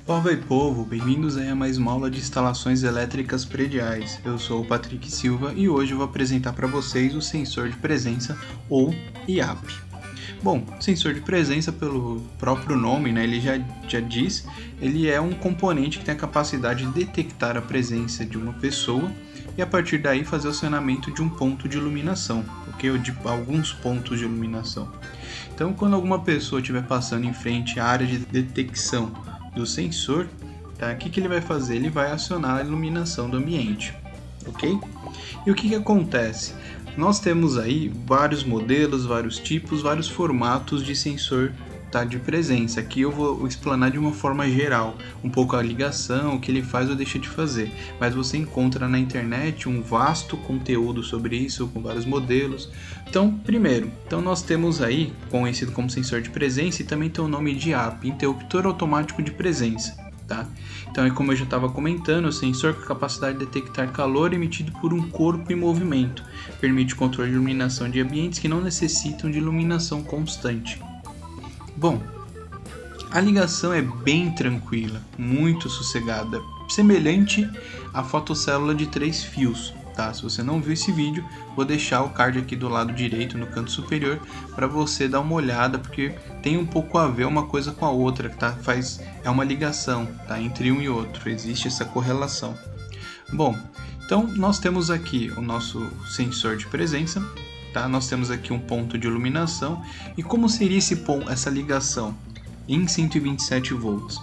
Salve aí, povo, bem-vindos aí a mais uma aula de instalações elétricas prediais. Eu sou o Patrick Silva e hoje eu vou apresentar para vocês o sensor de presença ou IAP. Bom, sensor de presença, pelo próprio nome, né, ele já diz, ele é um componente que tem a capacidade de detectar a presença de uma pessoa e a partir daí fazer o acionamento de um ponto de iluminação, ok? Ou de alguns pontos de iluminação. Então, quando alguma pessoa estiver passando em frente à área de detecção do sensor, tá? O que ele vai fazer? Ele vai acionar a iluminação do ambiente, ok? E o que acontece? Nós temos aí vários modelos, vários tipos, vários formatos de sensor, tá, de presença. Aqui eu vou explanar de uma forma geral, um pouco a ligação, o que ele faz ou deixa de fazer. Mas você encontra na internet um vasto conteúdo sobre isso, com vários modelos. Então, primeiro, nós temos aí, conhecido como sensor de presença, e também tem o nome de IAP, interruptor automático de presença. Tá? Então, como eu já estava comentando, o sensor com a capacidade de detectar calor emitido por um corpo em movimento, permite o controle de iluminação de ambientes que não necessitam de iluminação constante. Bom, a ligação é bem tranquila, muito sossegada, semelhante à fotocélula de 3 fios. Tá? Se você não viu esse vídeo, vou deixar o card aqui do lado direito, no canto superior, para você dar uma olhada, porque tem um pouco a ver uma coisa com a outra, tá? É uma ligação, tá? Entre um e outro, existe essa correlação. Bom, então nós temos aqui o nosso sensor de presença, tá? Nós temos aqui um ponto de iluminação, e como seria essa ligação em 127 volts?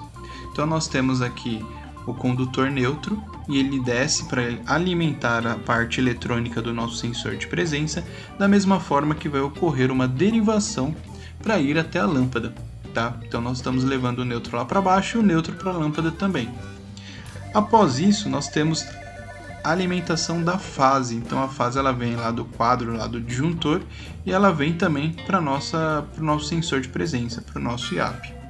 Então nós temos aqui o condutor neutro, e ele desce para alimentar a parte eletrônica do nosso sensor de presença, da mesma forma que vai ocorrer uma derivação para ir até a lâmpada, tá? Então nós estamos levando o neutro lá para baixo e o neutro para a lâmpada também. Após isso, nós temos a alimentação da fase. Então a fase ela vem lá do quadro, lá do disjuntor, e ela vem também para o nosso sensor de presença, para o nosso IAP.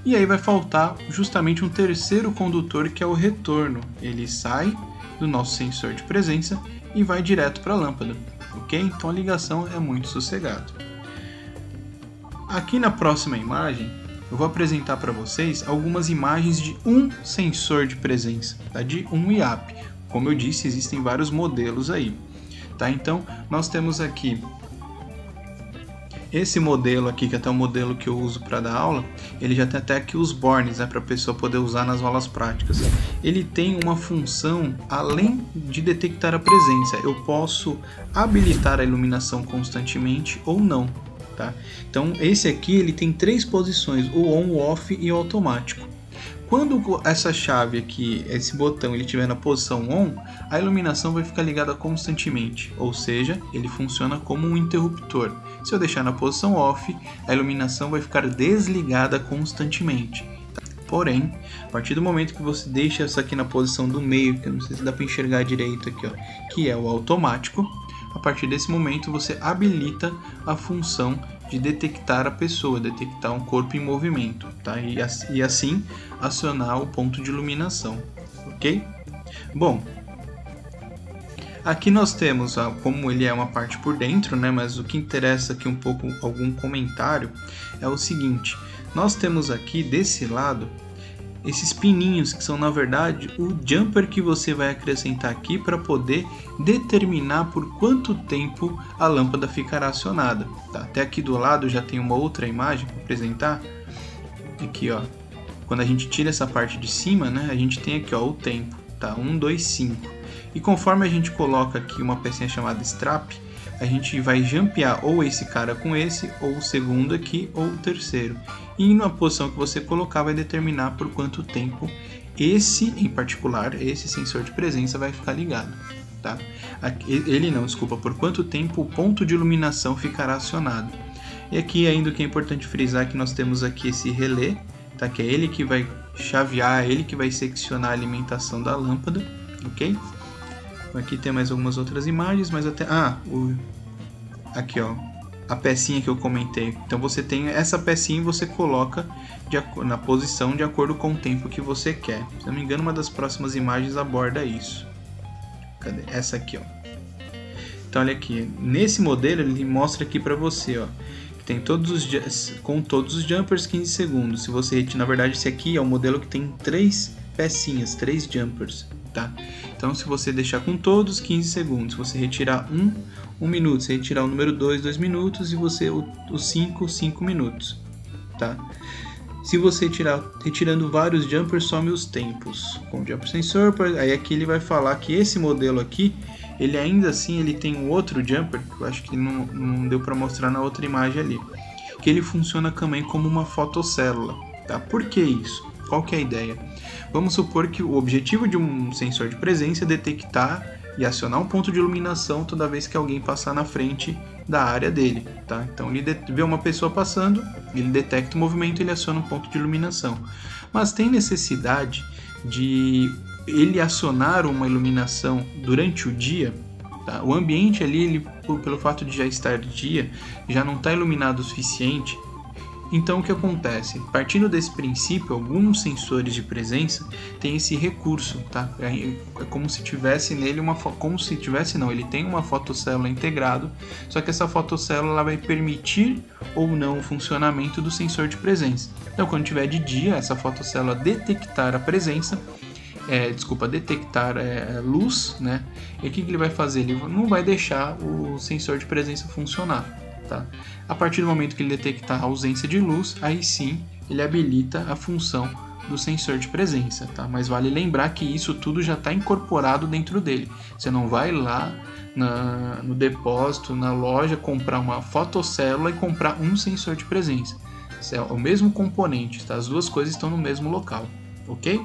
E aí vai faltar justamente um terceiro condutor, que é o retorno. Ele sai do nosso sensor de presença e vai direto para a lâmpada, ok? Então a ligação é muito sossegada. Aqui na próxima imagem, eu vou apresentar para vocês algumas imagens de um sensor de presença, tá? De um IAP. Como eu disse, existem vários modelos aí, tá? Então nós temos aqui esse modelo aqui, que é até o modelo que eu uso para dar aula, ele já tem até aqui os bornes, né, para a pessoa poder usar nas aulas práticas. Ele tem uma função, além de detectar a presença, eu posso habilitar a iluminação constantemente ou não. Tá? Então esse aqui ele tem 3 posições, o on, o off e o automático. Quando essa chave aqui, esse botão, ele estiver na posição on, a iluminação vai ficar ligada constantemente, ou seja, ele funciona como um interruptor. Se eu deixar na posição off, a iluminação vai ficar desligada constantemente. Porém, a partir do momento que você deixa essa aqui na posição do meio, que eu não sei se dá para enxergar direito aqui, ó, que é o automático, a partir desse momento você habilita a função de detectar a pessoa, detectar um corpo em movimento, tá? E assim acionar o ponto de iluminação, ok? Bom, aqui nós temos, como ele é uma parte por dentro, né? Mas o que interessa aqui um pouco, algum comentário, é o seguinte: nós temos aqui desse lado esses pininhos, que são na verdade o jumper que você vai acrescentar aqui para poder determinar por quanto tempo a lâmpada ficará acionada. Tá? Até aqui do lado já tem uma outra imagem para apresentar. Aqui, ó, quando a gente tira essa parte de cima, né, a gente tem aqui, ó, o tempo, tá? 1, 2, 5. E conforme a gente coloca aqui uma pecinha chamada strap, a gente vai jumpear ou esse cara com esse, ou o segundo aqui, ou o terceiro. E na posição que você colocar vai determinar por quanto tempo esse, em particular, esse sensor de presença vai ficar ligado. Tá? Por quanto tempo o ponto de iluminação ficará acionado. E aqui ainda o que é importante frisar é que nós temos aqui esse relé, tá? Que é ele que vai chavear, ele que vai seccionar a alimentação da lâmpada, ok? Aqui tem mais algumas outras imagens, mas até... aqui, ó, a pecinha que eu comentei. Então você tem essa pecinha e você coloca na posição de acordo com o tempo que você quer. Se não me engano, uma das próximas imagens aborda isso. Cadê? Essa aqui, ó. Então olha aqui, nesse modelo ele mostra aqui para você, ó, tem com todos os jumpers 15 segundos. Se você retirar, na verdade esse aqui é o modelo que tem 3 pecinhas, 3 jumpers, tá? Então se você deixar com todos 15 segundos, se você retirar 1 minuto, se retirar o número 2 minutos e você o 5 minutos, tá? Se você retirando vários jumpers, some os tempos. Com o jumper sensor, aí aqui ele vai falar que esse modelo aqui, ele ainda assim ele tem um outro jumper, que eu acho que não deu para mostrar na outra imagem ali, que ele funciona também como uma fotocélula, tá? Por que isso? Qual que é a ideia? Vamos supor que o objetivo de um sensor de presença é detectar e acionar um ponto de iluminação toda vez que alguém passar na frente da área dele, tá? Então ele vê uma pessoa passando, ele detecta o movimento e ele aciona um ponto de iluminação. Mas tem necessidade de ele acionar uma iluminação durante o dia, tá? O ambiente ali, pelo fato de já estar dia, já não está iluminado o suficiente. Então o que acontece? Partindo desse princípio, alguns sensores de presença têm esse recurso, tá? É como se tivesse nele ele tem uma fotocélula integrado, só que essa fotocélula vai permitir ou não o funcionamento do sensor de presença. Então quando tiver de dia, essa fotocélula detectar a presença, detectar luz, né? E o que ele vai fazer? Ele não vai deixar o sensor de presença funcionar, tá? A partir do momento que ele detectar a ausência de luz, aí sim ele habilita a função do sensor de presença, tá? Mas vale lembrar que isso tudo já está incorporado dentro dele. Você não vai lá no depósito, na loja, comprar uma fotocélula e comprar um sensor de presença. Isso é o mesmo componente, tá? As duas coisas estão no mesmo local, ok?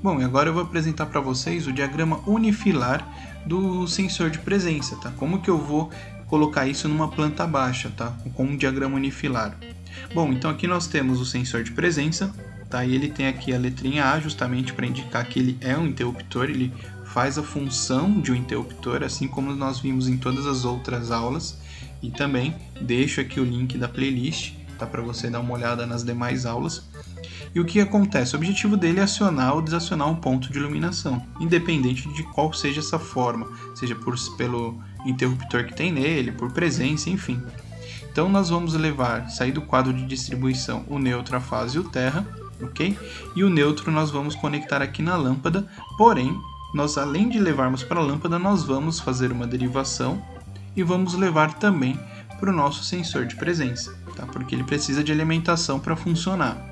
Bom, e agora eu vou apresentar para vocês o diagrama unifilar do sensor de presença, tá? Como que eu vou colocar isso numa planta baixa, tá? Com um diagrama unifilar. Bom, então aqui nós temos o sensor de presença, tá? E ele tem aqui a letrinha A justamente para indicar que ele é um interruptor, ele faz a função de um interruptor, assim como nós vimos em todas as outras aulas. E também deixo aqui o link da playlist, tá? Para você dar uma olhada nas demais aulas. E o que acontece? O objetivo dele é acionar ou desacionar um ponto de iluminação, independente de qual seja essa forma, seja pelo interruptor que tem nele, por presença, enfim. Então nós vamos sair do quadro de distribuição o neutro, a fase e o terra, ok? E o neutro nós vamos conectar aqui na lâmpada, porém, nós além de levarmos para a lâmpada, nós vamos fazer uma derivação e vamos levar também para o nosso sensor de presença, tá? Porque ele precisa de alimentação para funcionar.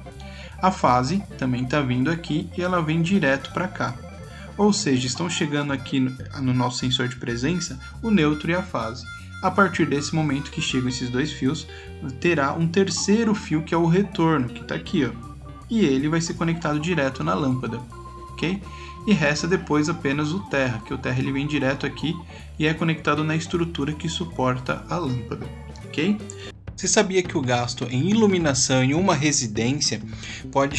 A fase também está vindo aqui e ela vem direto para cá. Ou seja, estão chegando aqui no nosso sensor de presença o neutro e a fase. A partir desse momento que chegam esses dois fios, terá um terceiro fio que é o retorno, que está aqui, ó. E ele vai ser conectado direto na lâmpada, ok? E resta depois apenas o terra, que o terra ele vem direto aqui e é conectado na estrutura que suporta a lâmpada, ok? Você sabia que o gasto em iluminação em uma residência pode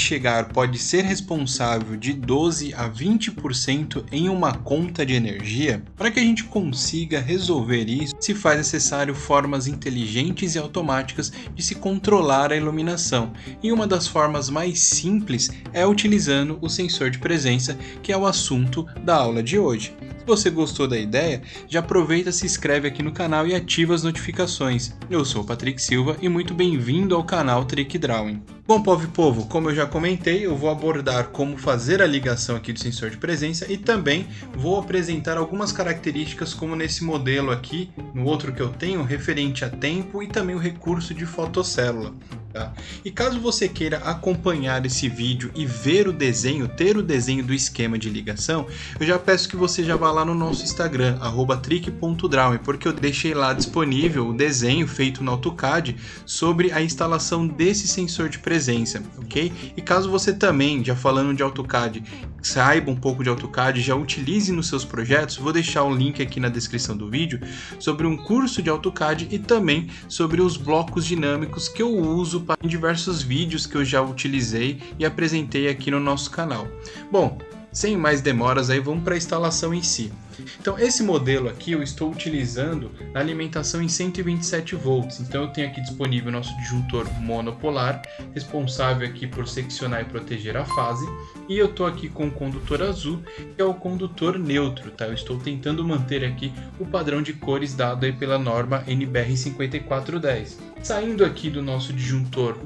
ser responsável de 12 a 20% em uma conta de energia? Para que a gente consiga resolver isso, se faz necessário formas inteligentes e automáticas de se controlar a iluminação. E uma das formas mais simples é utilizando o sensor de presença, que é o assunto da aula de hoje. Se você gostou da ideia, já aproveita, se inscreve aqui no canal e ativa as notificações. Eu sou o Patrick Silva e muito bem-vindo ao canal Trick Drawing. Bom, povo, como eu já comentei, eu vou abordar como fazer a ligação aqui do sensor de presença e também vou apresentar algumas características como nesse modelo aqui, no outro que eu tenho, referente a tempo e também o recurso de fotocélula. Tá? E caso você queira acompanhar esse vídeo e ver o desenho, ter o desenho do esquema de ligação, eu já peço que você já vá lá no nosso Instagram, @trick.drawing, porque eu deixei lá disponível o desenho feito no AutoCAD sobre a instalação desse sensor de presença, ok? E caso você também, já falando de AutoCAD, saiba um pouco de AutoCAD, já utilize nos seus projetos, vou deixar um link aqui na descrição do vídeo sobre um curso de AutoCAD e também sobre os blocos dinâmicos que eu uso em diversos vídeos que eu já utilizei e apresentei aqui no nosso canal. Bom, sem mais demoras, aí vamos para a instalação em si. Então esse modelo aqui eu estou utilizando a alimentação em 127 volts. Então eu tenho aqui disponível o nosso disjuntor monopolar, responsável aqui por seccionar e proteger a fase. E eu estou aqui com o condutor azul, que é o condutor neutro, tá? Eu estou tentando manter aqui o padrão de cores dado aí pela norma NBR 5410. Saindo aqui do nosso disjuntor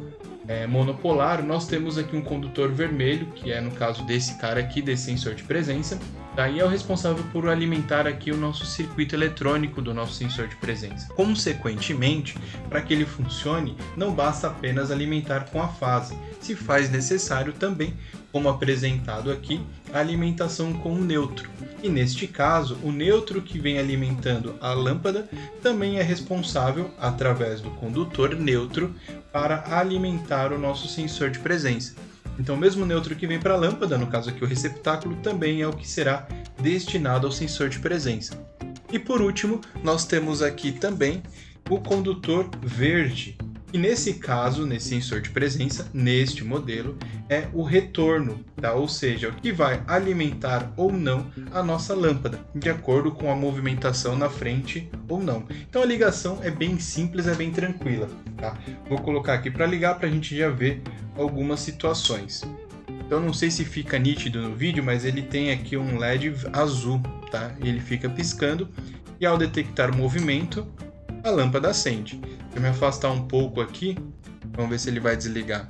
monopolar, nós temos aqui um condutor vermelho, que é no caso desse cara aqui, desse sensor de presença. Daí é o responsável por alimentar aqui o nosso circuito eletrônico do nosso sensor de presença. Consequentemente, para que ele funcione, não basta apenas alimentar com a fase, se faz necessário também, como apresentado aqui, a alimentação com o neutro. E neste caso, o neutro que vem alimentando a lâmpada também é responsável, através do condutor neutro, para alimentar o nosso sensor de presença. Então, mesmo o neutro que vem para a lâmpada, no caso aqui o receptáculo, também é o que será destinado ao sensor de presença. E por último, nós temos aqui também o condutor verde. E nesse caso, nesse sensor de presença, neste modelo, é o retorno, tá? Ou seja, o que vai alimentar ou não a nossa lâmpada, de acordo com a movimentação na frente ou não. Então a ligação é bem simples, é bem tranquila, tá? Vou colocar aqui para ligar para a gente já ver algumas situações. Então não sei se fica nítido no vídeo, mas ele tem aqui um LED azul, tá? Ele fica piscando e ao detectar o movimento, a lâmpada acende. Se eu me afastar um pouco aqui, vamos ver se ele vai desligar.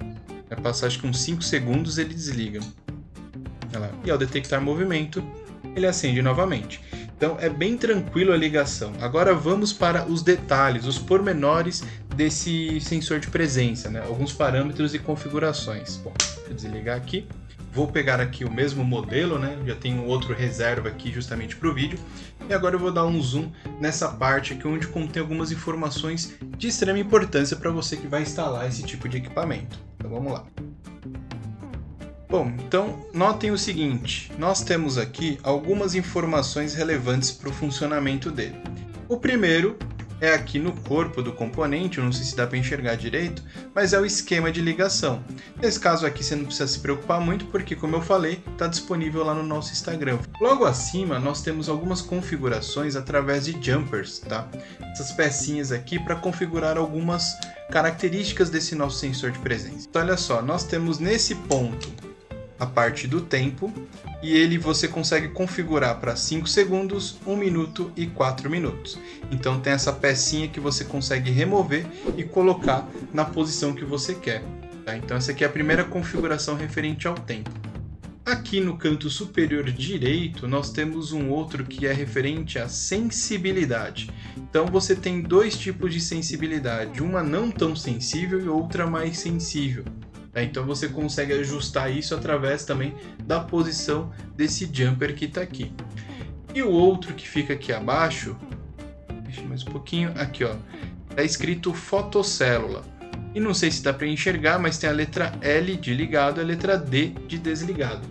Vai passar acho que uns 5 segundos ele desliga. Olha lá. E ao detectar movimento, ele acende novamente. Então é bem tranquilo a ligação. Agora vamos para os detalhes, os pormenores desse sensor de presença, né? Alguns parâmetros e configurações. Bom, deixa eu desligar aqui. Vou pegar aqui o mesmo modelo, né? Já tenho outro reserva aqui justamente para o vídeo. E agora eu vou dar um zoom nessa parte aqui onde contém algumas informações de extrema importância para você que vai instalar esse tipo de equipamento. Então vamos lá. Bom, então notem o seguinte, nós temos aqui algumas informações relevantes para o funcionamento dele. O primeiro é aqui no corpo do componente, eu não sei se dá para enxergar direito, mas é o esquema de ligação. Nesse caso aqui você não precisa se preocupar muito, porque como eu falei, está disponível lá no nosso Instagram. Logo acima nós temos algumas configurações através de jumpers, tá? Essas pecinhas aqui para configurar algumas características desse nosso sensor de presença. Então olha só, nós temos nesse ponto a parte do tempo, e você consegue configurar para 5 segundos, 1 minuto e 4 minutos. Então tem essa pecinha que você consegue remover e colocar na posição que você quer. Tá? Então essa aqui é a primeira configuração referente ao tempo. Aqui no canto superior direito nós temos um outro que é referente à sensibilidade. Então você tem dois tipos de sensibilidade, uma não tão sensível e outra mais sensível. Então você consegue ajustar isso através também da posição desse jumper que está aqui. E o outro que fica aqui abaixo, deixa mais um pouquinho, aqui ó, está escrito fotocélula. E não sei se dá para enxergar, mas tem a letra L de ligado e a letra D de desligado.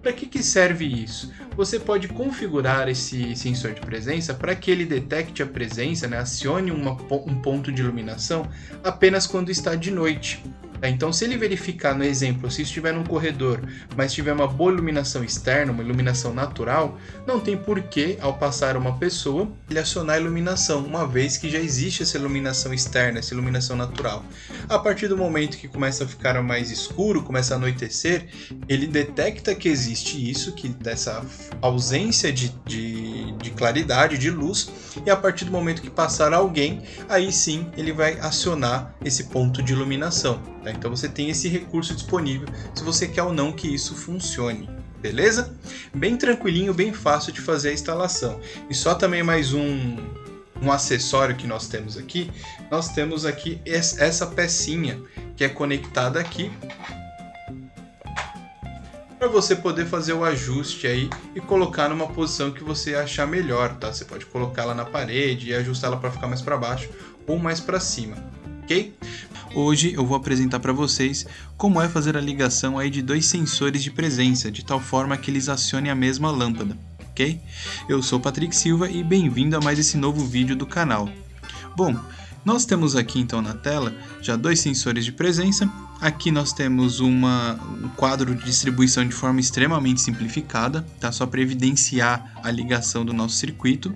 Para que serve isso? Você pode configurar esse sensor de presença para que ele detecte a presença, né, acione um ponto de iluminação apenas quando está de noite. Então, se ele verificar no exemplo, se estiver num corredor, mas tiver uma boa iluminação externa, uma iluminação natural, não tem porquê, ao passar uma pessoa, ele acionar a iluminação, uma vez que já existe essa iluminação externa, essa iluminação natural. A partir do momento que começa a ficar mais escuro, começa a anoitecer, ele detecta que existe isso, que dessa ausência de claridade, de luz, e a partir do momento que passar alguém, aí sim ele vai acionar esse ponto de iluminação. Então você tem esse recurso disponível se você quer ou não que isso funcione, beleza? Bem tranquilinho, bem fácil de fazer a instalação. E só também mais um acessório que nós temos aqui essa pecinha que é conectada aqui para você poder fazer o ajuste aí e colocar numa posição que você achar melhor, tá? Você pode colocar ela na parede e ajustar ela para ficar mais para baixo ou mais para cima, ok? Hoje eu vou apresentar para vocês como é fazer a ligação aí de dois sensores de presença, de tal forma que eles acionem a mesma lâmpada, ok? Eu sou o Patrick Silva e bem-vindo a mais esse novo vídeo do canal. Bom, nós temos aqui então na tela já dois sensores de presença Aqui nós temos um quadro de distribuição de forma extremamente simplificada, tá? Só para evidenciar a ligação do nosso circuito.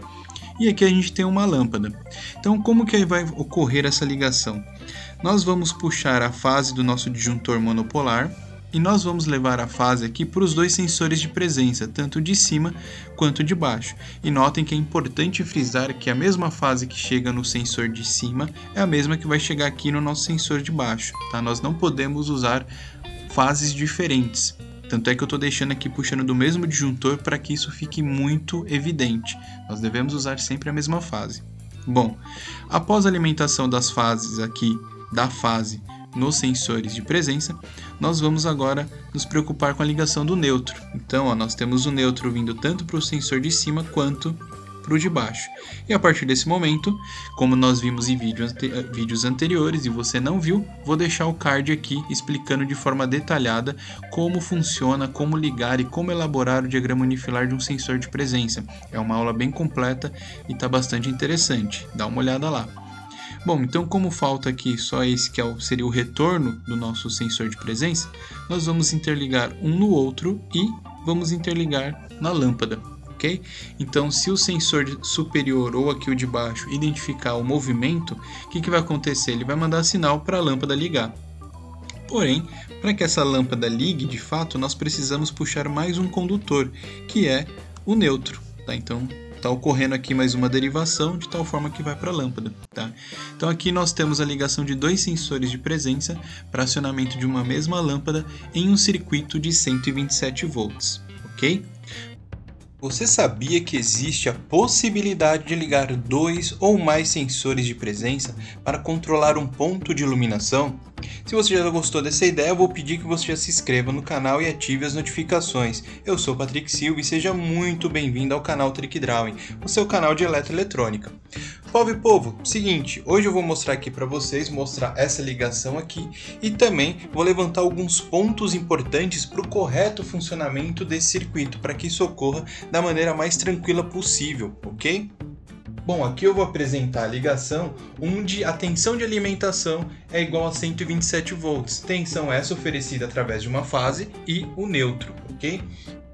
E aqui a gente tem uma lâmpada. Então, como que vai ocorrer essa ligação? Nós vamos puxar a fase do nosso disjuntor monopolar e nós vamos levar a fase aqui para os dois sensores de presença, tanto de cima quanto de baixo. E notem que é importante frisar que a mesma fase que chega no sensor de cima é a mesma que vai chegar aqui no nosso sensor de baixo, tá? Nós não podemos usar fases diferentes. Tanto é que eu estou deixando aqui puxando do mesmo disjuntor para que isso fique muito evidente. Nós devemos usar sempre a mesma fase. Bom, após a alimentação das fases aqui, da fase nos sensores de presença, nós vamos agora nos preocupar com a ligação do neutro. Então, ó, nós temos o neutro vindo tanto para o sensor de cima quanto para o de baixo. E a partir desse momento, como nós vimos em vídeos anteriores e você não viu, vou deixar o card aqui explicando de forma detalhada como funciona, como ligar e como elaborar o diagrama unifilar de um sensor de presença. É uma aula bem completa e está bastante interessante. Dá uma olhada lá. Bom, então como falta aqui só esse que seria o retorno do nosso sensor de presença, nós vamos interligar um no outro e vamos interligar na lâmpada, ok? Então se o sensor superior ou aqui o de baixo identificar o movimento, o que vai acontecer? Ele vai mandar sinal para a lâmpada ligar. Porém, para que essa lâmpada ligue de fato, nós precisamos puxar mais um condutor, que é o neutro, tá? Então está ocorrendo aqui mais uma derivação de tal forma que vai para a lâmpada, tá? Então aqui nós temos a ligação de dois sensores de presença para acionamento de uma mesma lâmpada em um circuito de 127 volts, ok? Você sabia que existe a possibilidade de ligar dois ou mais sensores de presença para controlar um ponto de iluminação? Se você já gostou dessa ideia, eu vou pedir que você já se inscreva no canal e ative as notificações. Eu sou Patrick Silva e seja muito bem-vindo ao canal Trick Drawing, o seu canal de eletroeletrônica. Povo, seguinte, hoje eu vou mostrar aqui para vocês, mostrar essa ligação aqui e também vou levantar alguns pontos importantes para o correto funcionamento desse circuito, para que isso ocorra da maneira mais tranquila possível, ok? Bom, aqui eu vou apresentar a ligação onde a tensão de alimentação é igual a 127 volts. Tensão essa oferecida através de uma fase e o neutro, ok?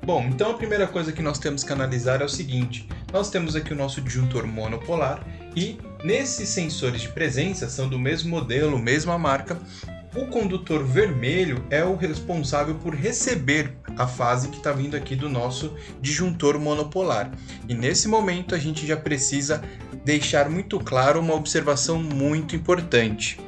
Bom, então a primeira coisa que nós temos que analisar é o seguinte. Nós temos aqui o nosso disjuntor monopolar e nesses sensores de presença, são do mesmo modelo, mesma marca, o condutor vermelho é o responsável por receber a fase que está vindo aqui do nosso disjuntor monopolar. E nesse momento a gente já precisa deixar muito claro uma observação muito importante.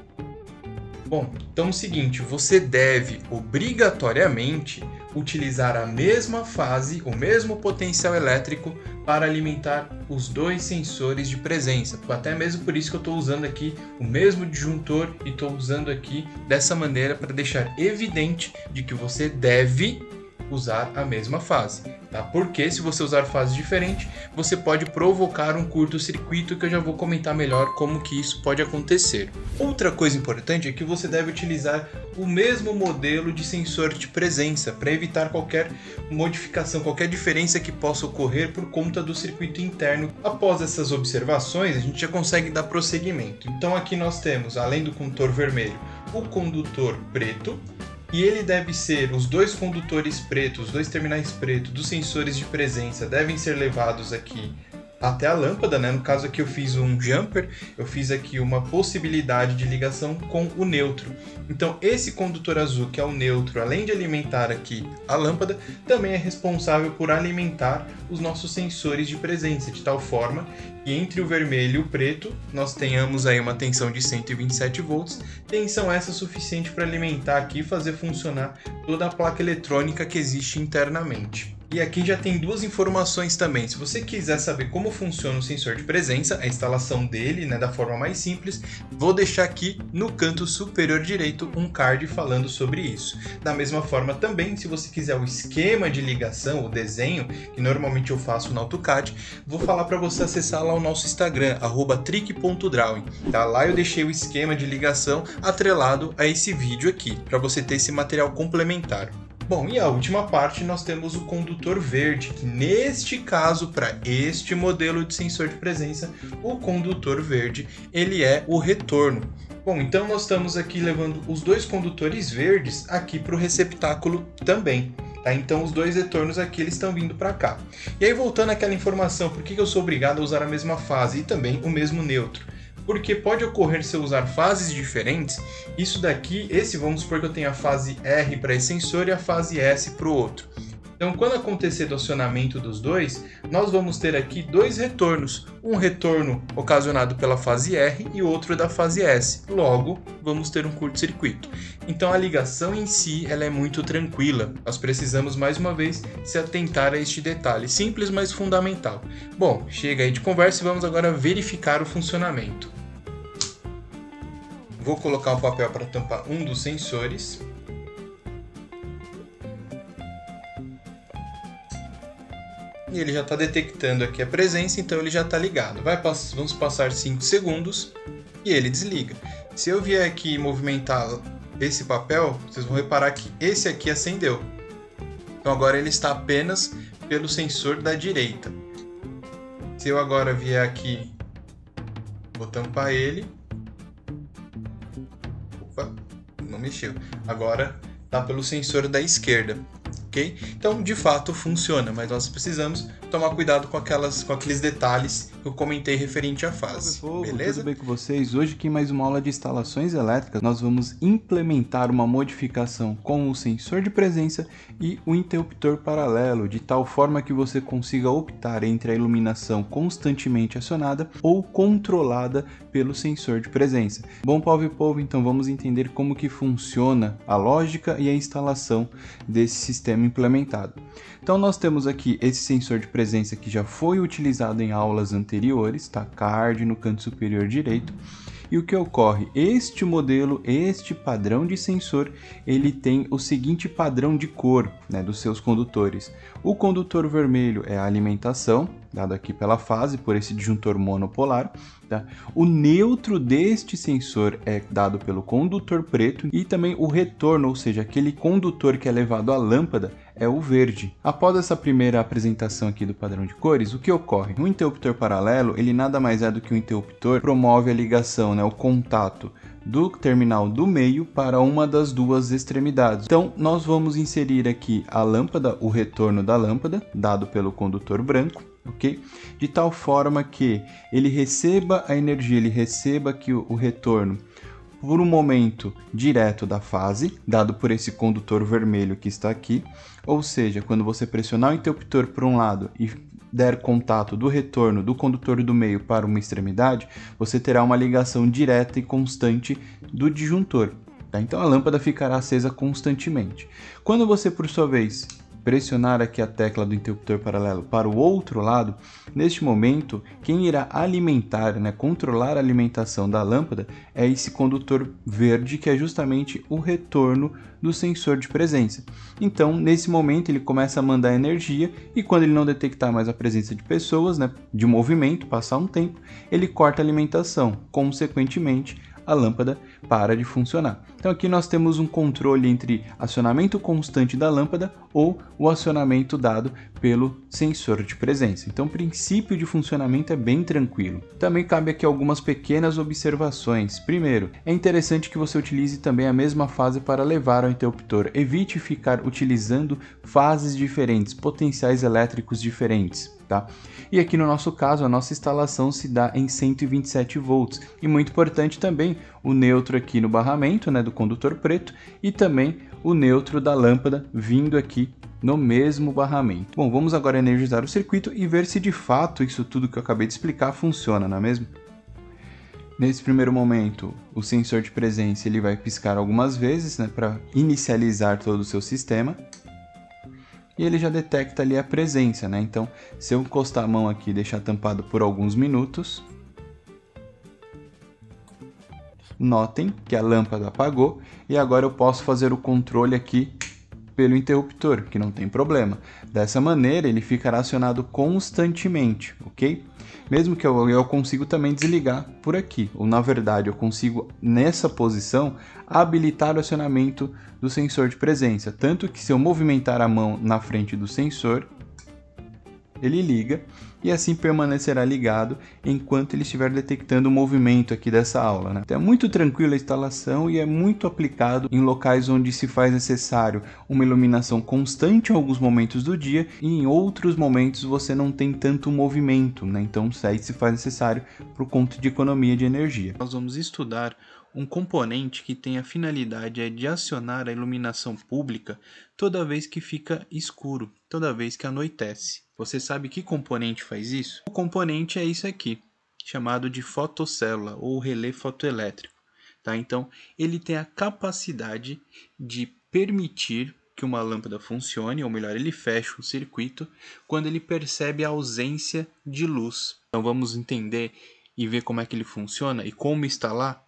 Bom, então é o seguinte, você deve obrigatoriamente utilizar a mesma fase, o mesmo potencial elétrico para alimentar os dois sensores de presença. Até mesmo por isso que eu estou usando aqui o mesmo disjuntor e estou usando aqui dessa maneira para deixar evidente de que você deve usar a mesma fase, tá? Porque se você usar fase diferente, você pode provocar um curto-circuito que eu já vou comentar melhor como que isso pode acontecer. Outra coisa importante é que você deve utilizar o mesmo modelo de sensor de presença para evitar qualquer modificação, qualquer diferença que possa ocorrer por conta do circuito interno. Após essas observações, a gente já consegue dar prosseguimento. Então aqui nós temos, além do condutor vermelho, o condutor preto, e ele deve ser, os dois condutores pretos, os dois terminais pretos dos sensores de presença devem ser levados aqui até a lâmpada, né? No caso aqui eu fiz um jumper, eu fiz aqui uma possibilidade de ligação com o neutro. Então esse condutor azul, que é o neutro, além de alimentar aqui a lâmpada, também é responsável por alimentar os nossos sensores de presença, de tal forma que entre o vermelho e o preto nós tenhamos aí uma tensão de 127 volts, tensão essa suficiente para alimentar aqui e fazer funcionar toda a placa eletrônica que existe internamente. E aqui já tem duas informações também. Se você quiser saber como funciona o sensor de presença, a instalação dele, né, da forma mais simples, vou deixar aqui no canto superior direito um card falando sobre isso. Da mesma forma também, se você quiser o esquema de ligação, o desenho, que normalmente eu faço no AutoCAD, vou falar para você acessar lá o nosso Instagram, @trick.drawing. Tá? Lá eu deixei o esquema de ligação atrelado a esse vídeo aqui, para você ter esse material complementar. Bom, e a última parte nós temos o condutor verde, que neste caso, para este modelo de sensor de presença, o condutor verde, ele é o retorno. Bom, então nós estamos aqui levando os dois condutores verdes aqui para o receptáculo também. Tá? Então os dois retornos aqui eles estão vindo para cá. E aí voltando àquela informação, por que eu sou obrigado a usar a mesma fase e também o mesmo neutro? Porque pode ocorrer se eu usar fases diferentes, isso daqui, vamos supor que eu tenha a fase R para esse sensor e a fase S para o outro. Então, quando acontecer do acionamento dos dois, nós vamos ter aqui dois retornos. Um retorno ocasionado pela fase R e outro da fase S. Logo, vamos ter um curto-circuito. Então, a ligação em si ela é muito tranquila. Nós precisamos, mais uma vez, se atentar a este detalhe. Simples, mas fundamental. Bom, chega aí de conversa e vamos agora verificar o funcionamento. Vou colocar o papel para tampar um dos sensores. E ele já está detectando aqui a presença, então ele já está ligado. Vamos passar 5 segundos e ele desliga. Se eu vier aqui movimentar esse papel, vocês vão reparar que esse aqui acendeu. Então agora ele está apenas pelo sensor da direita. Se eu agora vier aqui, vou tampar ele. Opa, não mexeu. Agora está pelo sensor da esquerda. Okay? Então, de fato, funciona, mas nós precisamos tomar cuidado com aqueles detalhes que eu comentei referente à fase. Beleza? Tudo bem com vocês? Hoje aqui mais uma aula de instalações elétricas. Nós vamos implementar uma modificação com o sensor de presença e o interruptor paralelo, de tal forma que você consiga optar entre a iluminação constantemente acionada ou controlada pelo sensor de presença. Bom, povo, então vamos entender como que funciona a lógica e a instalação desse sistema implementado. Então nós temos aqui esse sensor de presença que já foi utilizado em aulas anteriores, tá? Card no canto superior direito. E o que ocorre? Este modelo, este padrão de sensor, ele tem o seguinte padrão de cor, né, dos seus condutores. O condutor vermelho é a alimentação, dado aqui pela fase, por esse disjuntor monopolar. Tá? O neutro deste sensor é dado pelo condutor preto e também o retorno, ou seja, aquele condutor que é levado à lâmpada, é o verde. Após essa primeira apresentação aqui do padrão de cores, o que ocorre? O interruptor paralelo, ele nada mais é do que um interruptor que promove a ligação, né, o contato do terminal do meio para uma das duas extremidades. Então, nós vamos inserir aqui a lâmpada, o retorno da lâmpada, dado pelo condutor branco, ok? De tal forma que ele receba a energia, ele receba aqui o retorno por um momento direto da fase, dado por esse condutor vermelho que está aqui. Ou seja, quando você pressionar o interruptor por um lado e der contato do retorno do condutor do meio para uma extremidade, você terá uma ligação direta e constante do disjuntor. Tá? Então a lâmpada ficará acesa constantemente. Quando você, por sua vez, pressionar aqui a tecla do interruptor paralelo para o outro lado, neste momento, quem irá alimentar, né, controlar a alimentação da lâmpada é esse condutor verde, que é justamente o retorno do sensor de presença. Então, nesse momento, ele começa a mandar energia e quando ele não detectar mais a presença de pessoas, né, de movimento, passar um tempo, ele corta a alimentação. Consequentemente, a lâmpada para de funcionar. Então aqui nós temos um controle entre acionamento constante da lâmpada ou o acionamento dado pelo sensor de presença. Então o princípio de funcionamento é bem tranquilo. Também cabe aqui algumas pequenas observações. Primeiro, é interessante que você utilize também a mesma fase para levar ao interruptor. Evite ficar utilizando fases diferentes, potenciais elétricos diferentes. Tá? E aqui no nosso caso, a nossa instalação se dá em 127 volts. E muito importante também o neutro aqui no barramento, né, do condutor preto, e também o neutro da lâmpada vindo aqui no mesmo barramento. Bom, vamos agora energizar o circuito e ver se de fato isso tudo que eu acabei de explicar funciona, não é mesmo? Nesse primeiro momento, o sensor de presença ele vai piscar algumas vezes, né, para inicializar todo o seu sistema. E ele já detecta ali a presença, né? Então, se eu encostar a mão aqui e deixar tampado por alguns minutos, notem que a lâmpada apagou e agora eu posso fazer o controle aqui pelo interruptor, que não tem problema. Dessa maneira, ele ficará acionado constantemente, ok? Mesmo que eu consigo também desligar por aqui, ou na verdade eu consigo nessa posição habilitar o acionamento do sensor de presença, tanto que se eu movimentar a mão na frente do sensor, ele liga e assim permanecerá ligado enquanto ele estiver detectando o movimento aqui dessa aula, né? Então é muito tranquila a instalação e é muito aplicado em locais onde se faz necessário uma iluminação constante em alguns momentos do dia e em outros momentos você não tem tanto movimento, né? Então aí se faz necessário por conta de economia de energia. Nós vamos estudar um componente que tem a finalidade de acionar a iluminação pública toda vez que fica escuro, toda vez que anoitece. Você sabe que componente faz isso? O componente é isso aqui, chamado de fotocélula ou relé fotoelétrico. Tá? Então, ele tem a capacidade de permitir que uma lâmpada funcione, ou melhor, ele fecha o circuito quando ele percebe a ausência de luz. Então, vamos entender e ver como é que ele funciona e como instalar.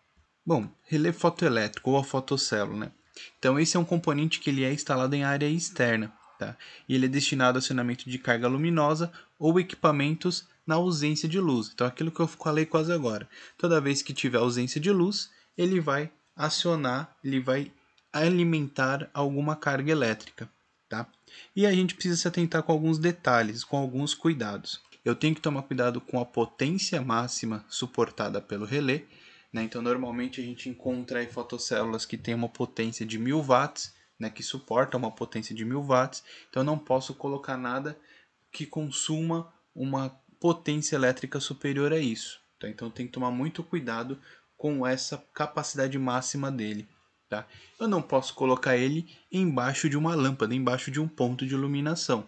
Bom, relé fotoelétrico ou a fotocélula, né? Então esse é um componente que ele é instalado em área externa, tá? E ele é destinado ao acionamento de carga luminosa ou equipamentos na ausência de luz. Então aquilo que eu falei quase agora. Toda vez que tiver ausência de luz, ele vai acionar, ele vai alimentar alguma carga elétrica, tá? E a gente precisa se atentar com alguns detalhes, com alguns cuidados. Eu tenho que tomar cuidado com a potência máxima suportada pelo relé, né? Então, normalmente a gente encontra aí fotocélulas que têm uma potência de 1000 watts, né? Que suporta uma potência de 1000 watts. Então, eu não posso colocar nada que consuma uma potência elétrica superior a isso. Tá? Então, tem que tomar muito cuidado com essa capacidade máxima dele. Tá? Eu não posso colocar ele embaixo de uma lâmpada, embaixo de um ponto de iluminação.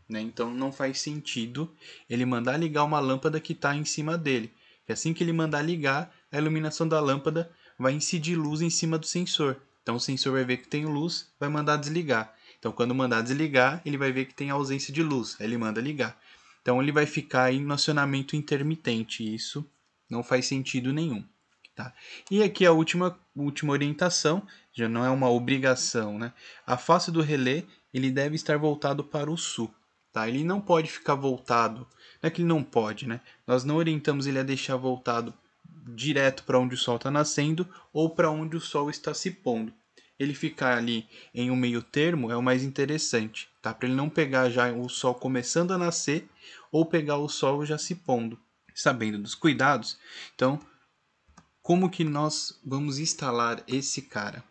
Né? Então não faz sentido ele mandar ligar uma lâmpada que está em cima dele. E assim que ele mandar ligar, a iluminação da lâmpada vai incidir luz em cima do sensor. Então o sensor vai ver que tem luz, vai mandar desligar. Então quando mandar desligar, ele vai ver que tem ausência de luz, aí ele manda ligar. Então ele vai ficar aí no acionamento intermitente. E isso não faz sentido nenhum. Tá? E aqui a última orientação, já não é uma obrigação, né? A face do relé ele deve estar voltado para o sul. Tá? Ele não pode ficar voltado. Não é que ele não pode, né? Nós não orientamos ele a deixar voltado direto para onde o sol está nascendo ou para onde o sol está se pondo. Ele ficar ali em um meio termo é o mais interessante, tá? Para ele não pegar já o sol começando a nascer ou pegar o sol já se pondo. Sabendo dos cuidados, então, como que nós vamos instalar esse cara?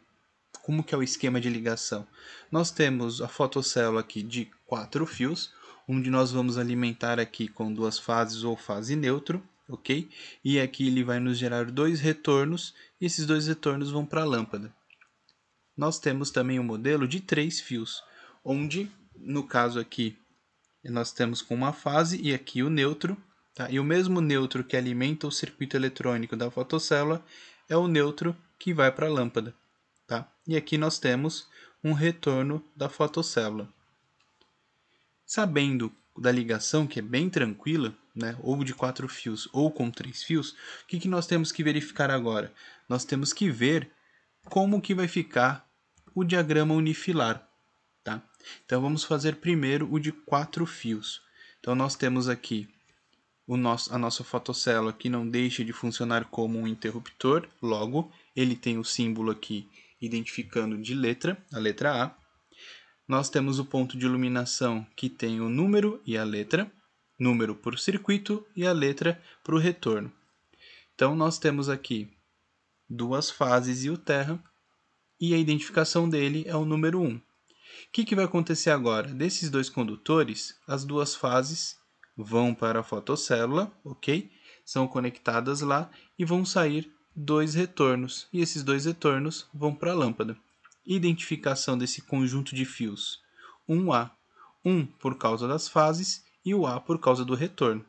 Como que é o esquema de ligação? Nós temos a fotocélula aqui de 4 fios, onde nós vamos alimentar aqui com 2 fases ou fase neutro, ok? E aqui ele vai nos gerar 2 retornos, e esses 2 retornos vão para a lâmpada. Nós temos também um modelo de 3 fios, onde, no caso aqui, nós temos com uma fase e aqui o neutro, tá? E o mesmo neutro que alimenta o circuito eletrônico da fotocélula é o neutro que vai para a lâmpada. Tá? E aqui nós temos um retorno da fotocélula. Sabendo da ligação, que é bem tranquila, né, ou de 4 fios ou com 3 fios, o que nós temos que verificar agora? Nós temos que ver como que vai ficar o diagrama unifilar. Tá? Então vamos fazer primeiro o de 4 fios. Então nós temos aqui a nossa fotocélula que não deixa de funcionar como um interruptor, logo ele tem o símbolo aqui identificando de letra, a letra A. Nós temos o ponto de iluminação que tem o número e a letra, número por circuito e a letra para o retorno. Então nós temos aqui 2 fases e o terra, e a identificação dele é o número 1. O que vai acontecer agora? Desses 2 condutores, as 2 fases vão para a fotocélula, ok? São conectadas lá e vão sair 2 retornos. E esses 2 retornos vão para a lâmpada. Identificação desse conjunto de fios. 1A. 1 por causa das fases e o A por causa do retorno.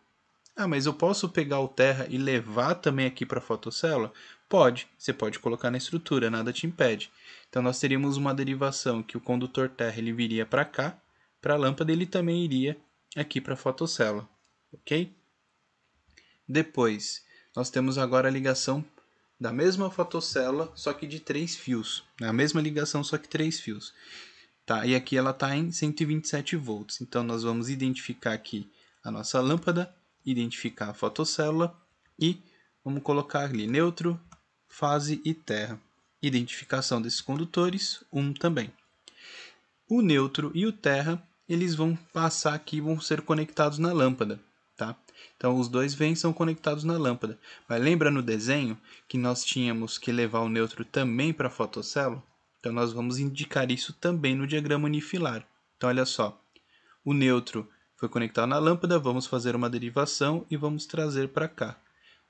Ah, mas eu posso pegar o terra e levar também aqui para a fotocélula? Pode, você pode colocar na estrutura, nada te impede. Então nós teríamos uma derivação que o condutor terra ele viria para cá, para a lâmpada ele também iria aqui para a fotocélula, ok? Depois, nós temos agora a ligação da mesma fotocélula, só que de 3 fios. A mesma ligação, só que 3 fios. Tá? E aqui ela está em 127 volts. Então nós vamos identificar aqui a nossa lâmpada, identificar a fotocélula e vamos colocar ali neutro, fase e terra. Identificação desses condutores, 1 também. O neutro e o terra, eles vão passar aqui, vão ser conectados na lâmpada. tá? Então os dois vêm são conectados na lâmpada. Mas lembra no desenho que nós tínhamos que levar o neutro também para a fotocélula? Então nós vamos indicar isso também no diagrama unifilar. Então olha só, o neutro foi conectado na lâmpada, vamos fazer uma derivação e vamos trazer para cá.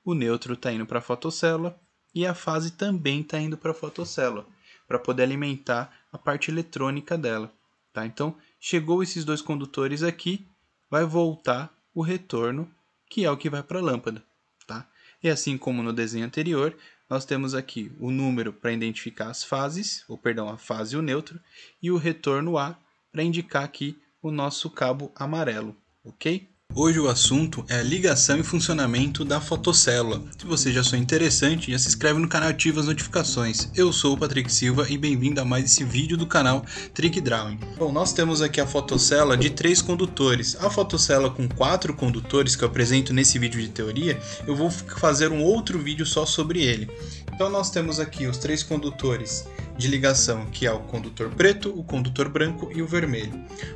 O neutro está indo para a fotocélula e a fase também está indo para a fotocélula, para poder alimentar a parte eletrônica dela. Tá? Então chegou esses dois condutores aqui, vai voltar o retorno, que é o que vai para a lâmpada. Tá? E assim como no desenho anterior, nós temos aqui o número para identificar as fases, a fase e o neutro, e o retorno A para indicar aqui o nosso cabo amarelo, ok? Hoje o assunto é a ligação e funcionamento da fotocélula. Se você já achou interessante, já se inscreve no canal e ativa as notificações. Eu sou o Patrick Silva e bem-vindo a mais esse vídeo do canal Trick Drawing. Bom, nós temos aqui a fotocélula de 3 condutores. A fotocélula com 4 condutores que eu apresento nesse vídeo de teoria, eu vou fazer um outro vídeo só sobre ele. Então nós temos aqui os 3 condutores de ligação, que é o condutor preto, o condutor branco e o vermelho.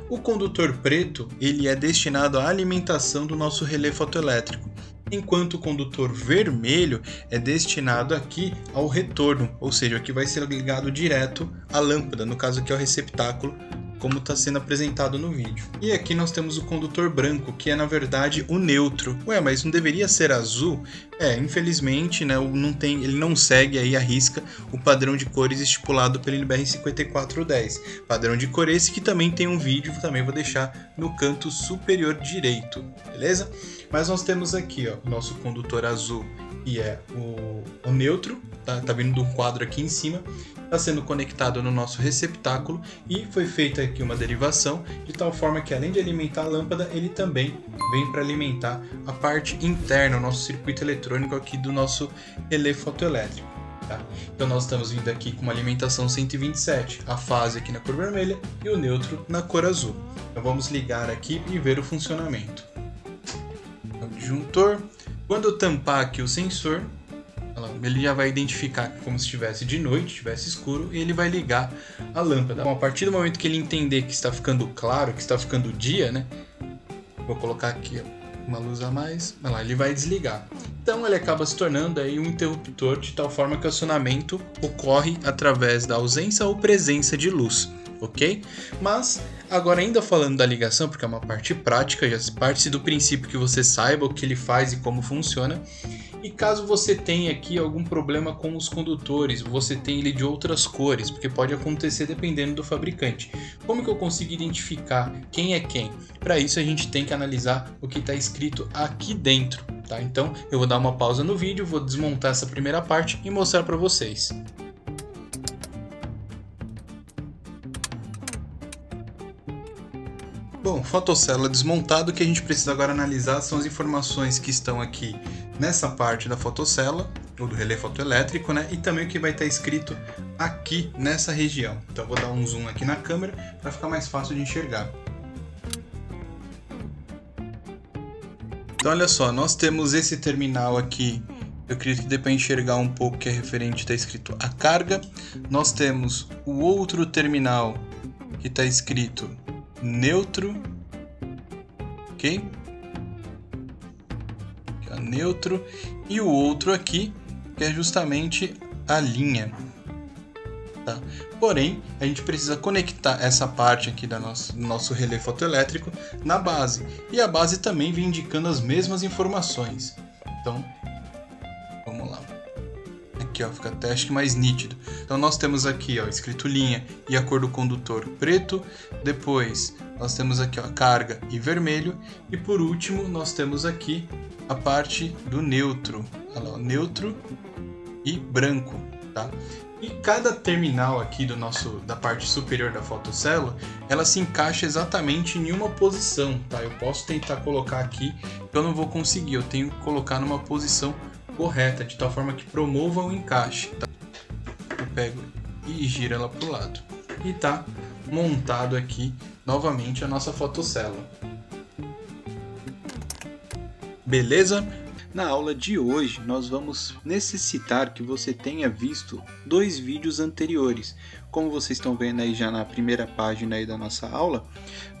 O condutor preto ele é destinado à alimentação do nosso relé fotoelétrico, enquanto o condutor vermelho é destinado aqui ao retorno, ou seja, aqui vai ser ligado direto à lâmpada, no caso aqui é o receptáculo, como está sendo apresentado no vídeo. E aqui nós temos o condutor branco, que é na verdade o neutro. Ué, mas não deveria ser azul? Infelizmente, né, ele não segue aí à risca o padrão de cores estipulado pelo NBR 5410. Padrão de cor esse que também tem um vídeo, também vou deixar no canto superior direito, beleza? Mas nós temos aqui ó, o nosso condutor azul, e é o neutro, tá vindo do quadro aqui em cima, está sendo conectado no nosso receptáculo e foi feita aqui uma derivação de tal forma que além de alimentar a lâmpada, ele também vem para alimentar a parte interna, o nosso circuito eletrônico aqui do nosso relé fotoelétrico. Tá? Então nós estamos vindo aqui com uma alimentação 127, a fase aqui na cor vermelha e o neutro na cor azul. Então vamos ligar aqui e ver o funcionamento. O disjuntor. Quando eu tampar aqui o sensor, ele já vai identificar como se estivesse de noite, estivesse escuro, e ele vai ligar a lâmpada. Bom, a partir do momento que ele entender que está ficando claro, que está ficando dia, né? Vou colocar aqui uma luz a mais, ele vai desligar. Então ele acaba se tornando aí um interruptor de tal forma que o acionamento ocorre através da ausência ou presença de luz. Ok? Mas agora ainda falando da ligação, porque é uma parte prática, já parte do princípio que você saiba o que ele faz e como funciona. E caso você tenha aqui algum problema com os condutores, você tem ele de outras cores, porque pode acontecer dependendo do fabricante. Como que eu consigo identificar quem é quem? Para isso a gente tem que analisar o que está escrito aqui dentro, tá? Então eu vou dar uma pausa no vídeo, vou desmontar essa primeira parte e mostrar para vocês. Bom, fotocélula desmontado, o que a gente precisa agora analisar são as informações que estão aqui nessa parte da fotocélula, ou do relé fotoelétrico, né? E também o que vai estar escrito aqui nessa região. Então eu vou dar um zoom aqui na câmera para ficar mais fácil de enxergar. Então olha só, nós temos esse terminal aqui, eu acredito que dê para enxergar um pouco que é referente, está escrito a carga. Nós temos o outro terminal que está escrito neutro, ok? Aqui, ó, neutro, e o outro aqui que é justamente a linha, tá? Porém, a gente precisa conectar essa parte aqui do nosso relé fotoelétrico na base, e a base também vem indicando as mesmas informações. Então, vamos lá. Aqui ó, fica até acho que mais nítido. Então nós temos aqui ó, escrito linha e a cor do condutor preto. Depois nós temos aqui ó, carga e vermelho. E por último nós temos aqui a parte do neutro. Olha lá, neutro e branco, tá? E cada terminal aqui da parte superior da fotocélula, ela se encaixa exatamente em uma posição, tá? Eu posso tentar colocar aqui, eu não vou conseguir, eu tenho que colocar numa posição correta, de tal forma que promova o encaixe, tá? Eu pego e giro ela para o lado. E tá montado aqui novamente a nossa fotocélula. Beleza? Na aula de hoje nós vamos necessitar que você tenha visto 2 vídeos anteriores. Como vocês estão vendo aí já na primeira página aí da nossa aula,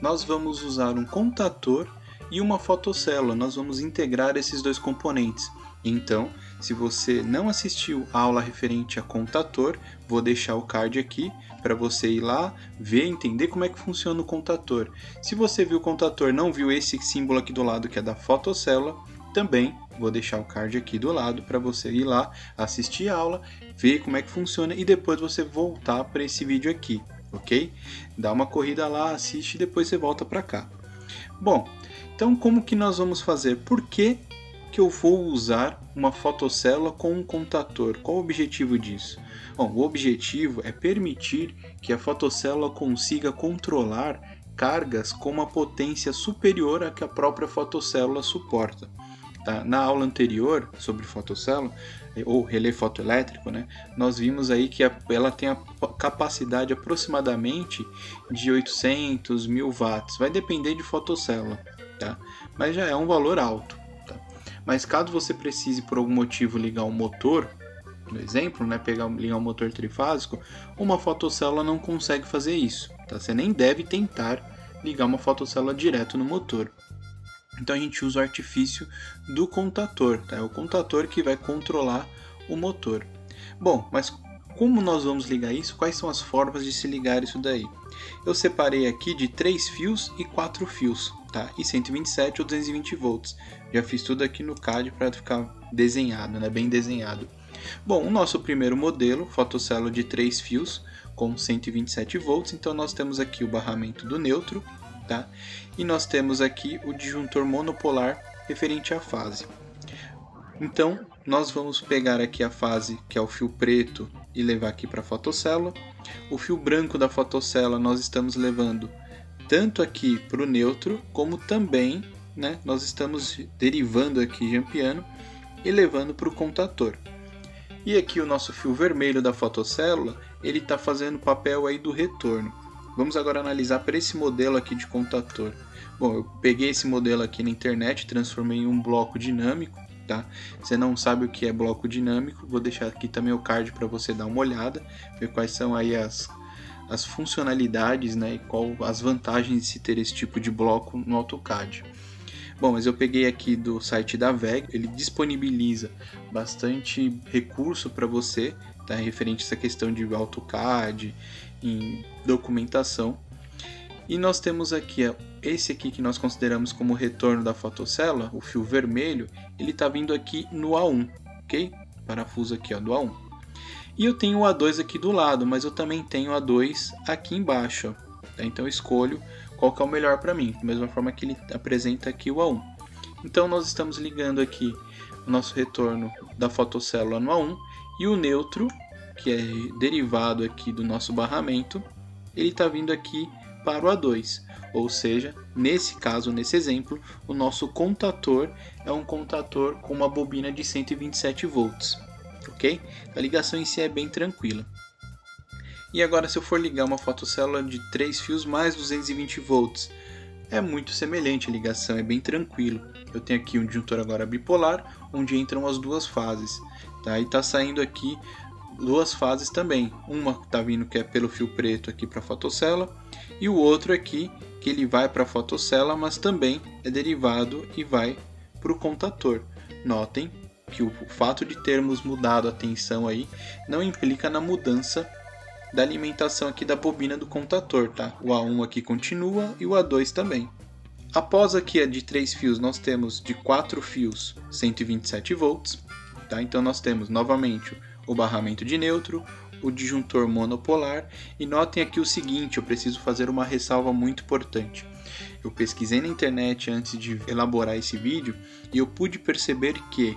nós vamos usar um contador e uma fotocélula. Nós vamos integrar esses dois componentes. Então, se você não assistiu a aula referente a contator, vou deixar o card aqui para você ir lá, ver, entender como é que funciona o contator. Se você viu o contator, não viu esse símbolo aqui do lado que é da fotocélula, também vou deixar o card aqui do lado para você ir lá, assistir a aula, ver como é que funciona e depois você voltar para esse vídeo aqui, ok? Dá uma corrida lá, assiste e depois você volta para cá. Bom, então como que nós vamos fazer? Por que eu vou usar uma fotocélula com um contator? Qual o objetivo disso? Bom, o objetivo é permitir que a fotocélula consiga controlar cargas com uma potência superior à que a própria fotocélula suporta. Tá? Na aula anterior sobre fotocélula, ou relé fotoelétrico, né, nós vimos aí que ela tem a capacidade aproximadamente de 800, 1000 watts. Vai depender de fotocélula, tá? Mas já é um valor alto. Tá? Mas caso você precise por algum motivo ligar um motor, no exemplo, né, ligar um motor trifásico, uma fotocélula não consegue fazer isso. Tá? Você nem deve tentar ligar uma fotocélula direto no motor. Então a gente usa o artifício do contator, tá? É o contator que vai controlar o motor. Bom, mas como nós vamos ligar isso? Quais são as formas de se ligar isso daí? Eu separei aqui de 3 fios e 4 fios, tá? E 127 ou 220 volts. Já fiz tudo aqui no CAD para ficar desenhado, né? Bem desenhado. Bom, o nosso primeiro modelo, fotocélula de 3 fios com 127 volts. Então nós temos aqui o barramento do neutro, tá? E nós temos aqui o disjuntor monopolar referente à fase. Então, nós vamos pegar aqui a fase, que é o fio preto, e levar aqui para a fotocélula. O fio branco da fotocélula nós estamos levando tanto aqui para o neutro, como também, né, nós estamos derivando aqui, jampeando, e levando para o contator. E aqui o nosso fio vermelho da fotocélula, ele está fazendo o papel aí do retorno. Vamos agora analisar para esse modelo aqui de contator. Bom, eu peguei esse modelo aqui na internet, transformei em um bloco dinâmico, tá? Você não sabe o que é bloco dinâmico, vou deixar aqui também o card para você dar uma olhada, ver quais são aí as funcionalidades, né, e qual as vantagens de se ter esse tipo de bloco no AutoCAD. Bom, mas eu peguei aqui do site da VEG, ele disponibiliza bastante recurso para você, tá, referente a essa questão de AutoCAD, em documentação. E nós temos aqui esse aqui que nós consideramos como retorno da fotocélula, o fio vermelho, ele está vindo aqui no A1, ok? Parafuso aqui ó, do A1. E eu tenho o A2 aqui do lado, mas eu também tenho o A2 aqui embaixo, ó, tá? Então eu escolho qual que é o melhor para mim, da mesma forma que ele apresenta aqui o A1. Então nós estamos ligando aqui o nosso retorno da fotocélula no A1 e o neutro, que é derivado aqui do nosso barramento, ele está vindo aqui para o A2, ou seja, nesse caso, nesse exemplo, o nosso contator é um contator com uma bobina de 127 volts, ok? A ligação em si é bem tranquila. E agora se eu for ligar uma fotocélula de 3 fios mais 220 volts, é muito semelhante a ligação, é bem tranquilo. Eu tenho aqui um disjuntor agora bipolar, onde entram as duas fases, tá? E está saindo aqui duas fases também, uma está vindo que é pelo fio preto aqui para a fotocélula e o outro aqui que ele vai para a fotocélula, mas também é derivado e vai para o contator. Notem que o fato de termos mudado a tensão aí não implica na mudança da alimentação aqui da bobina do contator, tá? O A1 aqui continua e o A2 também. Após aqui a de 3 fios, nós temos de 4 fios 127 volts, tá? Então nós temos novamente o barramento de neutro, o disjuntor monopolar, e notem aqui o seguinte, eu preciso fazer uma ressalva muito importante. Eu pesquisei na internet antes de elaborar esse vídeo e eu pude perceber que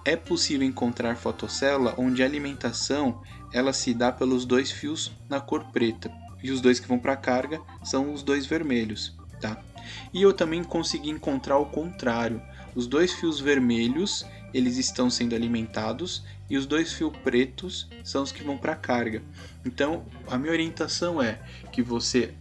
é possível encontrar fotocélula onde a alimentação ela se dá pelos 2 fios na cor preta e os 2 que vão para a carga são os 2 vermelhos, tá? E eu também consegui encontrar o contrário, os 2 fios vermelhos eles estão sendo alimentados e os 2 fios pretos são os que vão para a carga. Então a minha orientação é que você,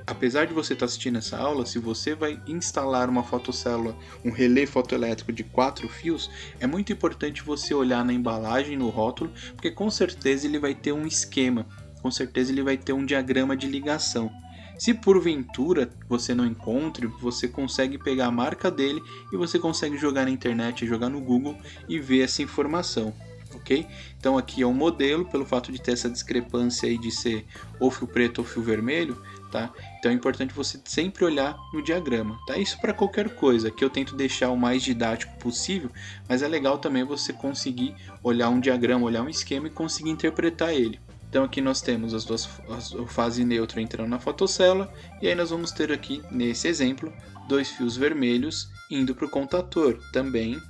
apesar de você estar assistindo essa aula, se você vai instalar uma fotocélula, um relé fotoelétrico de 4 fios, é muito importante você olhar na embalagem, no rótulo, porque com certeza ele vai ter um esquema, com certeza ele vai ter um diagrama de ligação. Se porventura você não encontre, você consegue pegar a marca dele e você consegue jogar na internet, jogar no Google e ver essa informação. Ok? Então aqui é um modelo, pelo fato de ter essa discrepância aí de ser ou fio preto ou fio vermelho, tá? Então é importante você sempre olhar no diagrama, tá? Isso para qualquer coisa, que eu tento deixar o mais didático possível, mas é legal também você conseguir olhar um diagrama, olhar um esquema e conseguir interpretar ele. Então aqui nós temos a fase neutra entrando na fotocélula, e aí nós vamos ter aqui, nesse exemplo, 2 fios vermelhos indo para o contator, também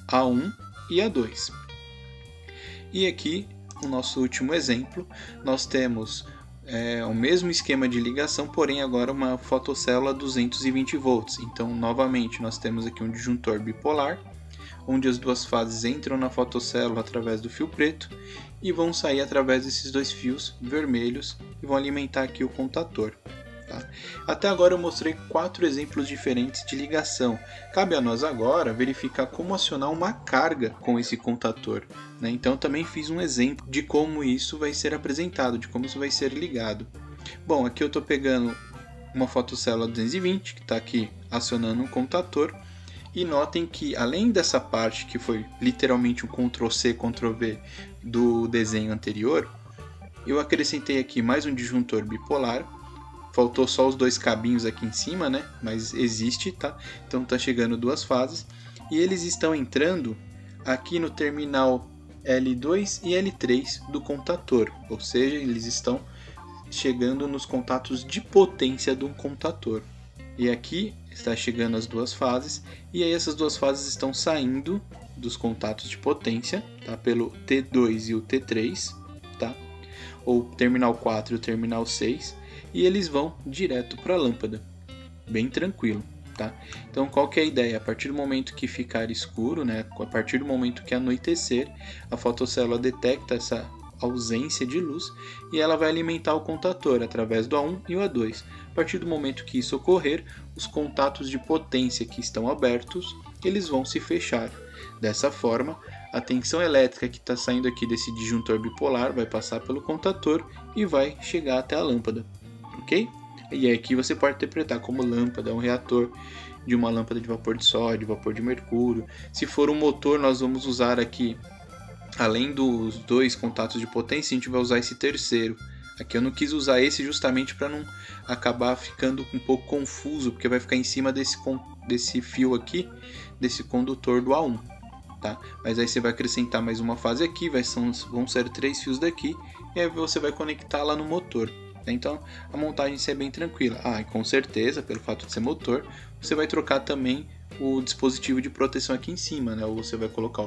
A1 e A2. E aqui, no nosso último exemplo, nós temos o mesmo esquema de ligação, porém agora uma fotocélula 220 volts. Então, novamente, nós temos aqui um disjuntor bipolar, onde as duas fases entram na fotocélula através do fio preto e vão sair através desses 2 fios vermelhos e vão alimentar aqui o contator. Tá? Até agora eu mostrei 4 exemplos diferentes de ligação. Cabe a nós agora verificar como acionar uma carga com esse contator, né? Então também fiz um exemplo de como isso vai ser apresentado, de como isso vai ser ligado. Bom, aqui eu estou pegando uma fotocélula 220 que está aqui acionando um contator, e notem que além dessa parte que foi literalmente um Ctrl+C, Ctrl+V do desenho anterior, eu acrescentei aqui mais um disjuntor bipolar. Faltou só os 2 cabinhos aqui em cima, né? Mas existe, tá? Então tá chegando 2 fases. E eles estão entrando aqui no terminal L2 e L3 do contator. Ou seja, eles estão chegando nos contatos de potência do contator. E aqui está chegando as 2 fases. E aí essas 2 fases estão saindo dos contatos de potência, tá? Pelo T2 e o T3, tá? Ou terminal 4 e o terminal 6. E eles vão direto para a lâmpada, bem tranquilo, tá? Então qual que é a ideia? A partir do momento que ficar escuro, né, a partir do momento que anoitecer, a fotocélula detecta essa ausência de luz e ela vai alimentar o contator através do A1 e o A2. A partir do momento que isso ocorrer, os contatos de potência que estão abertos, eles vão se fechar. Dessa forma, a tensão elétrica que está saindo aqui desse disjuntor bipolar vai passar pelo contator e vai chegar até a lâmpada. Ok? E aqui você pode interpretar como lâmpada, um reator de uma lâmpada de vapor de sódio, vapor de mercúrio. Se for um motor, nós vamos usar aqui, além dos 2 contatos de potência, a gente vai usar esse terceiro. Aqui eu não quis usar esse justamente para não acabar ficando um pouco confuso, porque vai ficar em cima desse fio aqui, desse condutor do A1. Tá? Mas aí você vai acrescentar mais uma fase aqui, vão ser 3 fios daqui, e aí você vai conectar lá no motor. Então a montagem é bem tranquila. E com certeza, pelo fato de ser motor, você vai trocar também o dispositivo de proteção aqui em cima, né? Ou você vai colocar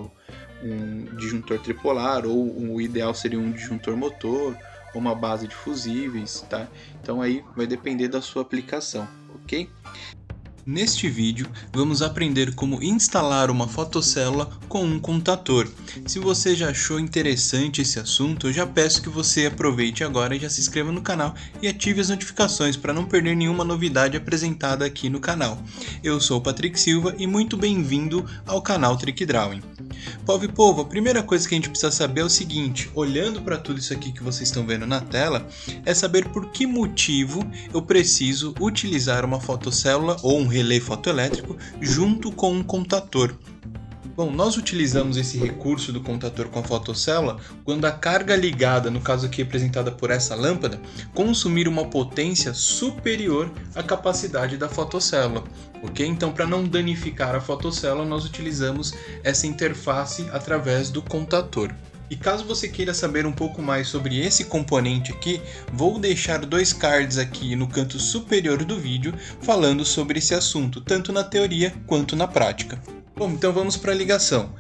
um disjuntor tripolar, ou o ideal seria um disjuntor motor, ou uma base de fusíveis, tá? Então aí vai depender da sua aplicação, ok? Neste vídeo, vamos aprender como instalar uma fotocélula com um contator. Se você já achou interessante esse assunto, eu já peço que você aproveite agora e já se inscreva no canal e ative as notificações para não perder nenhuma novidade apresentada aqui no canal. Eu sou o Patrick Silva e muito bem-vindo ao canal Trick Drawing. Povo, a primeira coisa que a gente precisa saber é o seguinte: olhando para tudo isso aqui que vocês estão vendo na tela, é saber por que motivo eu preciso utilizar uma fotocélula ou um relé fotoelétrico junto com um contator. Bom, nós utilizamos esse recurso do contator com a fotocélula quando a carga ligada, no caso aqui representada por essa lâmpada, consumir uma potência superior à capacidade da fotocélula. Ok? Então, para não danificar a fotocélula, nós utilizamos essa interface através do contator. E caso você queira saber um pouco mais sobre esse componente aqui, vou deixar 2 cards aqui no canto superior do vídeo falando sobre esse assunto, tanto na teoria quanto na prática. Bom, então vamos para a ligação.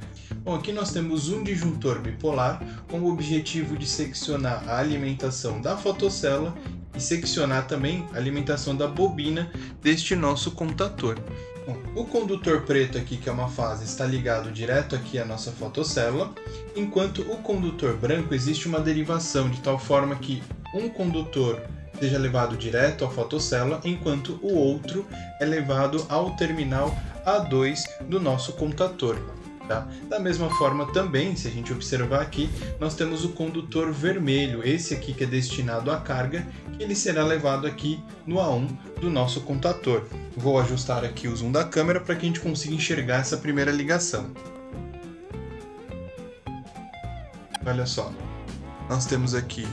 Bom, aqui nós temos um disjuntor bipolar com o objetivo de seccionar a alimentação da fotocélula e seccionar também a alimentação da bobina deste nosso contator. Bom, o condutor preto aqui, que é uma fase, está ligado direto aqui à nossa fotocélula, enquanto o condutor branco existe uma derivação de tal forma que um condutor seja levado direto à fotocélula, enquanto o outro é levado ao terminal A2 do nosso contator. Tá? Da mesma forma também, se a gente observar aqui, nós temos o condutor vermelho, esse aqui que é destinado à carga, que ele será levado aqui no A1 do nosso contator. Vou ajustar aqui o zoom da câmera para que a gente consiga enxergar essa primeira ligação. Olha só, nós temos aqui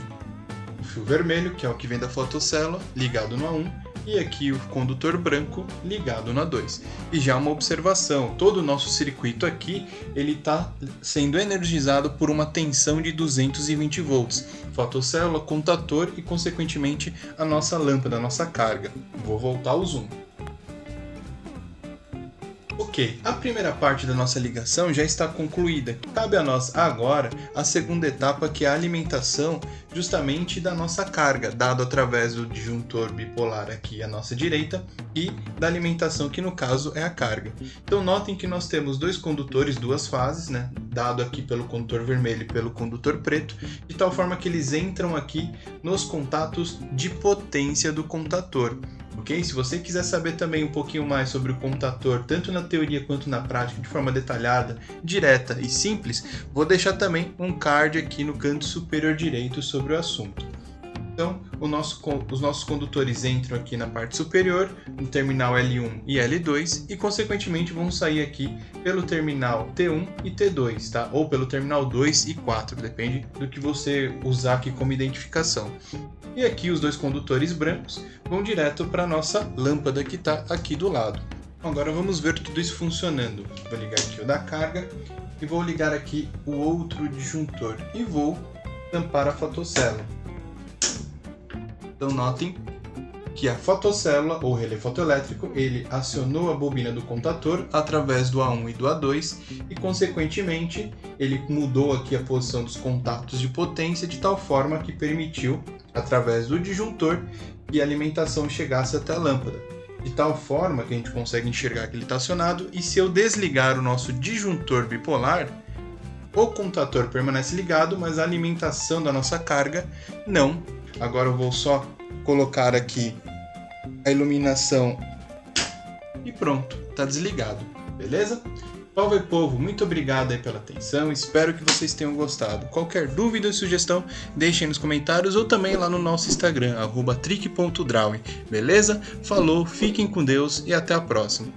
o fio vermelho, que é o que vem da fotocélula, ligado no A1, e aqui o condutor branco ligado na 2. E já uma observação, todo o nosso circuito aqui, ele está sendo energizado por uma tensão de 220 volts. Fotocélula, contator e, consequentemente, a nossa lâmpada, a nossa carga. Vou voltar ao zoom. Ok, a primeira parte da nossa ligação já está concluída. Cabe a nós agora a segunda etapa, que é a alimentação justamente da nossa carga, dado através do disjuntor bipolar aqui à nossa direita e da alimentação, que no caso é a carga. Então notem que nós temos dois condutores, duas fases, né, dado aqui pelo condutor vermelho e pelo condutor preto, de tal forma que eles entram aqui nos contatos de potência do contator. Ok? Se você quiser saber também um pouquinho mais sobre o contator, tanto na teoria quanto na prática, de forma detalhada, direta e simples, vou deixar também um card aqui no canto superior direito sobre o assunto. Então, os nossos condutores entram aqui na parte superior, no terminal L1 e L2, e consequentemente vão sair aqui pelo terminal T1 e T2, tá? Ou pelo terminal 2 e 4, depende do que você usar aqui como identificação. E aqui os dois condutores brancos vão direto para a nossa lâmpada, que está aqui do lado. Agora vamos ver tudo isso funcionando. Vou ligar aqui o da carga e vou ligar aqui o outro disjuntor e vou tampar a fotocélula. Então notem que a fotocélula ou relé fotoelétrico, ele acionou a bobina do contator através do A1 e do A2 e, consequentemente, ele mudou aqui a posição dos contatos de potência de tal forma que permitiu, através do disjuntor, que a alimentação chegasse até a lâmpada. De tal forma que a gente consegue enxergar que ele está acionado, e se eu desligar o nosso disjuntor bipolar, o contator permanece ligado, mas a alimentação da nossa carga não. Agora eu vou só colocar aqui a iluminação e pronto, está desligado, beleza? Povo e povo, muito obrigado aí pela atenção, espero que vocês tenham gostado. Qualquer dúvida ou sugestão, deixem nos comentários ou também lá no nosso Instagram, @trick.drawing, beleza? Falou, fiquem com Deus e até a próxima.